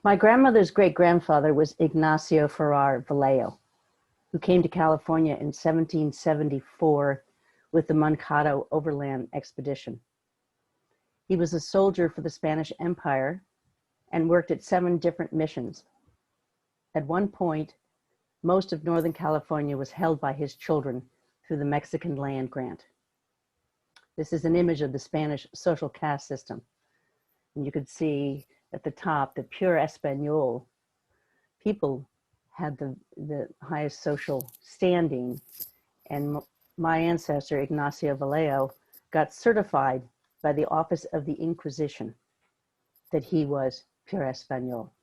My grandmother's great-grandfather was Ignacio Ferrar Vallejo, who came to California in 1774 with the Moncado Overland Expedition. He was a soldier for the Spanish Empire and worked at 7 different missions. At one point, most of Northern California was held by his children through the Mexican land grant. This is an image of the Spanish social caste system. And you could see at the top, the pure Espanol people had the highest social standing. And my ancestor, Ignacio Vallejo, got certified by the Office of the Inquisition that he was pure Espanol.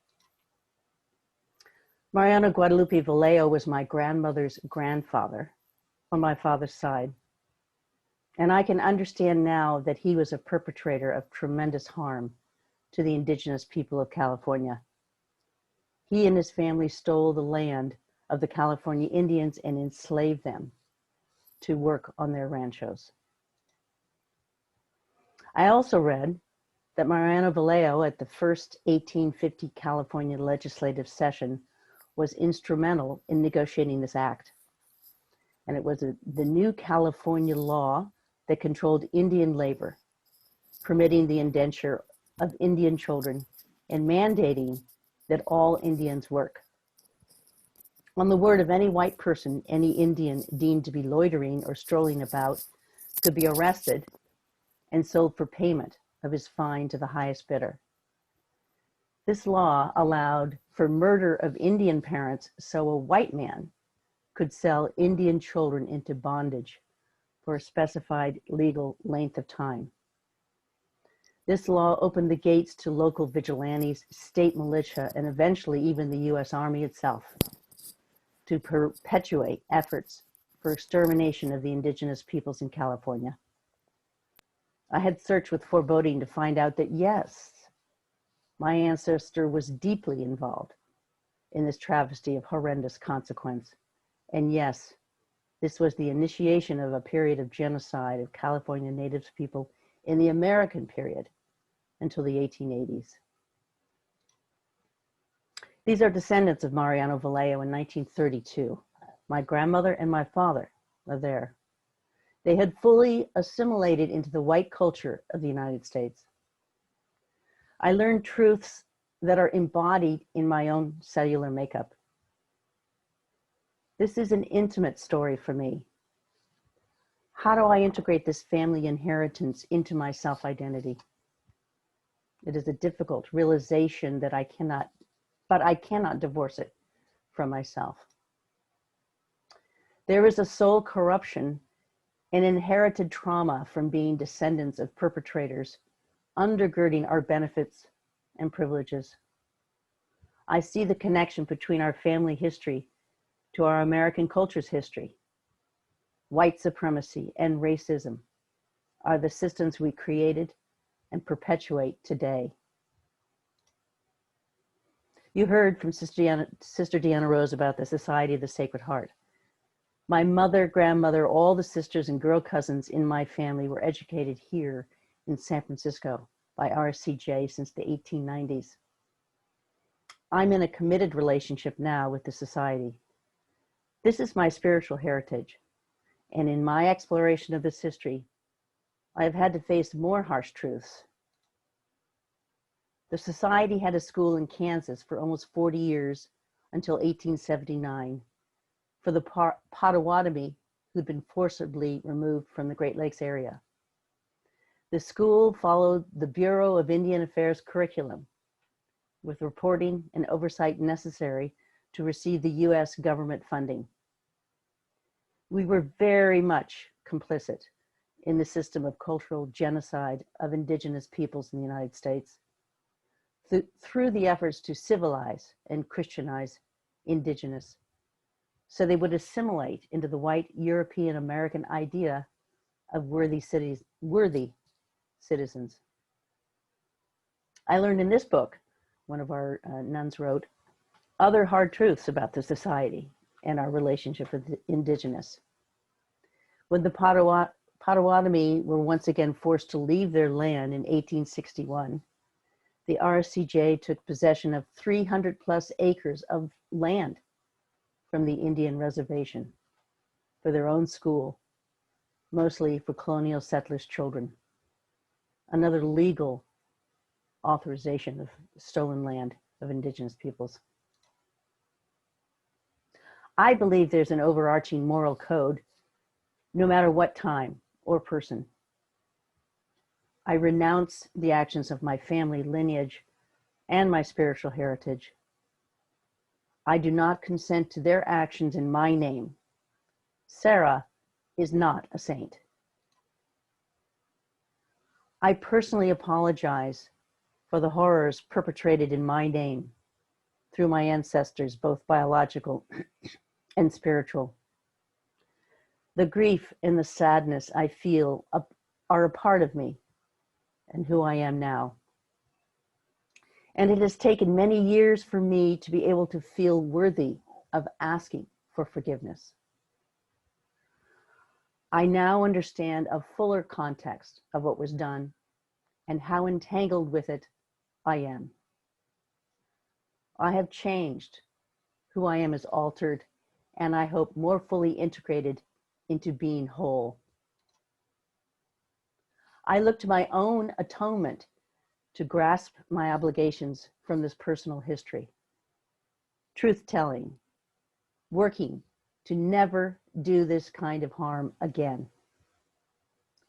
Mariano Guadalupe Vallejo was my grandmother's grandfather on my father's side. And I can understand now that he was a perpetrator of tremendous harm to the indigenous people of California. He and his family stole the land of the California Indians and enslaved them to work on their ranchos. I also read that Mariano Vallejo at the first 1850 California legislative session was instrumental in negotiating this act. And it was the new California law that controlled Indian labor, permitting the indenture of Indian children and mandating that all Indians work. On the word of any white person, any Indian deemed to be loitering or strolling about could be arrested and sold for payment of his fine to the highest bidder. This law allowed for murder of Indian parents so a white man could sell Indian children into bondage for a specified legal length of time. This law opened the gates to local vigilantes, state militia, and eventually even the US Army itself to perpetuate efforts for extermination of the indigenous peoples in California. I had searched with foreboding to find out that yes, my ancestor was deeply involved in this travesty of horrendous consequence. And yes, this was the initiation of a period of genocide of California Native people in the American period until the 1880s. These are descendants of Mariano Vallejo in 1932. My grandmother and my father are there. They had fully assimilated into the white culture of the United States. I learned truths that are embodied in my own cellular makeup. This is an intimate story for me. How do I integrate this family inheritance into my self-identity? It is a difficult realization that I cannot divorce it from myself. There is a soul corruption and inherited trauma from being descendants of perpetrators undergirding our benefits and privileges. I see the connection between our family history to our American culture's history. White supremacy and racism are the systems we created and perpetuate today. You heard from Sister Deanna Rose about the Society of the Sacred Heart. My mother, grandmother, all the sisters and girl cousins in my family were educated here in San Francisco by RCJ since the 1890s. I'm in a committed relationship now with the Society. This is my spiritual heritage. And in my exploration of this history, I have had to face more harsh truths. The Society had a school in Kansas for almost 40 years until 1879 for the Potawatomi who'd been forcibly removed from the Great Lakes area. The school followed the Bureau of Indian Affairs curriculum with reporting and oversight necessary to receive the US government funding. We were very much complicit in the system of cultural genocide of indigenous peoples in the United States through the efforts to civilize and Christianize indigenous so they would assimilate into the white European American idea of worthy citizens. I learned in this book, one of our nuns wrote, other hard truths about the Society and our relationship with the indigenous. When the Potawatomi were once again forced to leave their land in 1861, the RSCJ took possession of 300 plus acres of land from the Indian reservation for their own school, mostly for colonial settlers' children. Another legal authorization of stolen land of indigenous peoples. I believe there's an overarching moral code, no matter what time or person. I renounce the actions of my family lineage and my spiritual heritage. I do not consent to their actions in my name. Sarah is not a saint. I personally apologize for the horrors perpetrated in my name through my ancestors, both biological and spiritual. The grief and the sadness I feel are a part of me and who I am now. And it has taken many years for me to be able to feel worthy of asking for forgiveness. I now understand a fuller context of what was done and how entangled with it I am. I have changed. Who I am is altered, and I hope more fully integrated into being whole. I look to my own atonement to grasp my obligations from this personal history. Truth-telling, working to never do this kind of harm again.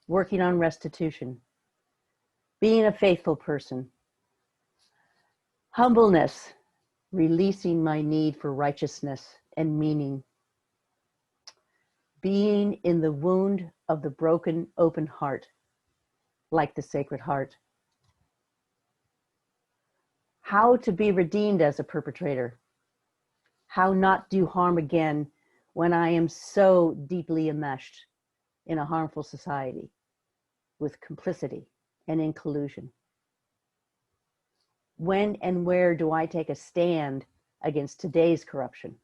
Working on restitution, being a faithful person. Humbleness, releasing my need for righteousness and meaning. Being in the wound of the broken, open heart, like the Sacred Heart. How to be redeemed as a perpetrator. How not do harm again when I am so deeply enmeshed in a harmful society with complicity and in collusion. When and where do I take a stand against today's corruption?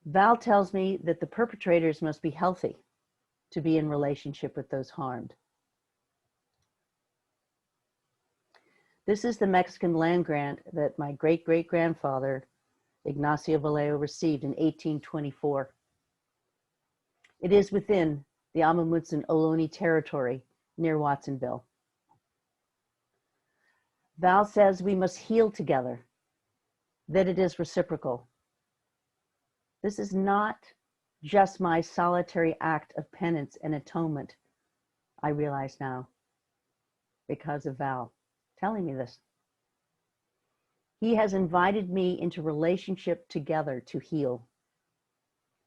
Val tells me that the perpetrators must be healthy to be in relationship with those harmed. This is the Mexican land grant that my great-great-grandfather, Ignacio Vallejo, received in 1824. It is within the Amah Mutsun Ohlone territory near Watsonville. Val says we must heal together, that it is reciprocal. This is not just my solitary act of penance and atonement, I realize now, because of Val telling me this. He has invited me into relationship together to heal.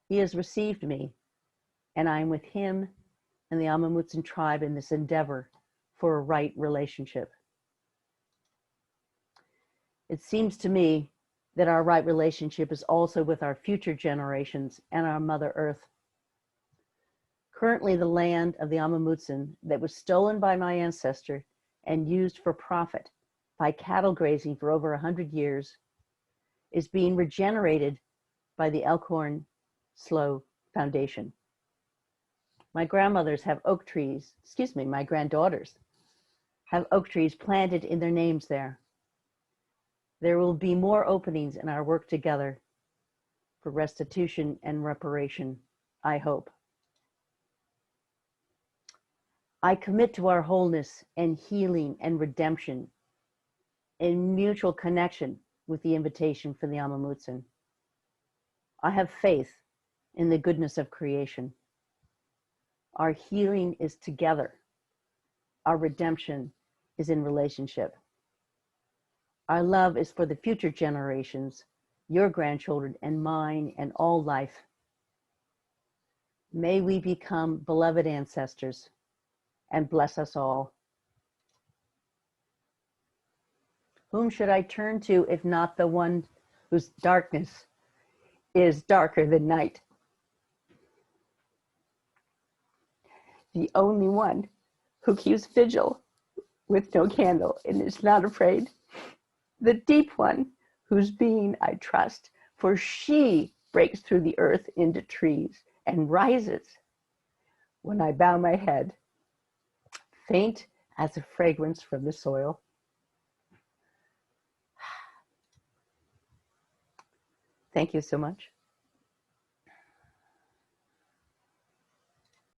He has received me, and I am with him and the Amah Mutsun tribe in this endeavor for a right relationship. It seems to me that our right relationship is also with our future generations and our Mother Earth. Currently, the land of the Amah Mutsun that was stolen by my ancestor and used for profit by cattle grazing for over 100 years is being regenerated by the Elkhorn Slough Foundation. My grandmothers have oak trees, my granddaughters have oak trees planted in their names there. There will be more openings in our work together for restitution and reparation, I hope. I commit to our wholeness and healing and redemption in mutual connection with the invitation for the Amah Mutsun. I have faith in the goodness of creation. Our healing is together. Our redemption is in relationship. Our love is for the future generations, your grandchildren and mine and all life. May we become beloved ancestors and bless us all. Whom should I turn to if not the one whose darkness is darker than night? The only one who keeps vigil with no candle and is not afraid. The deep one whose being I trust, for she breaks through the earth into trees and rises when I bow my head, faint has a fragrance from the soil. Thank you so much.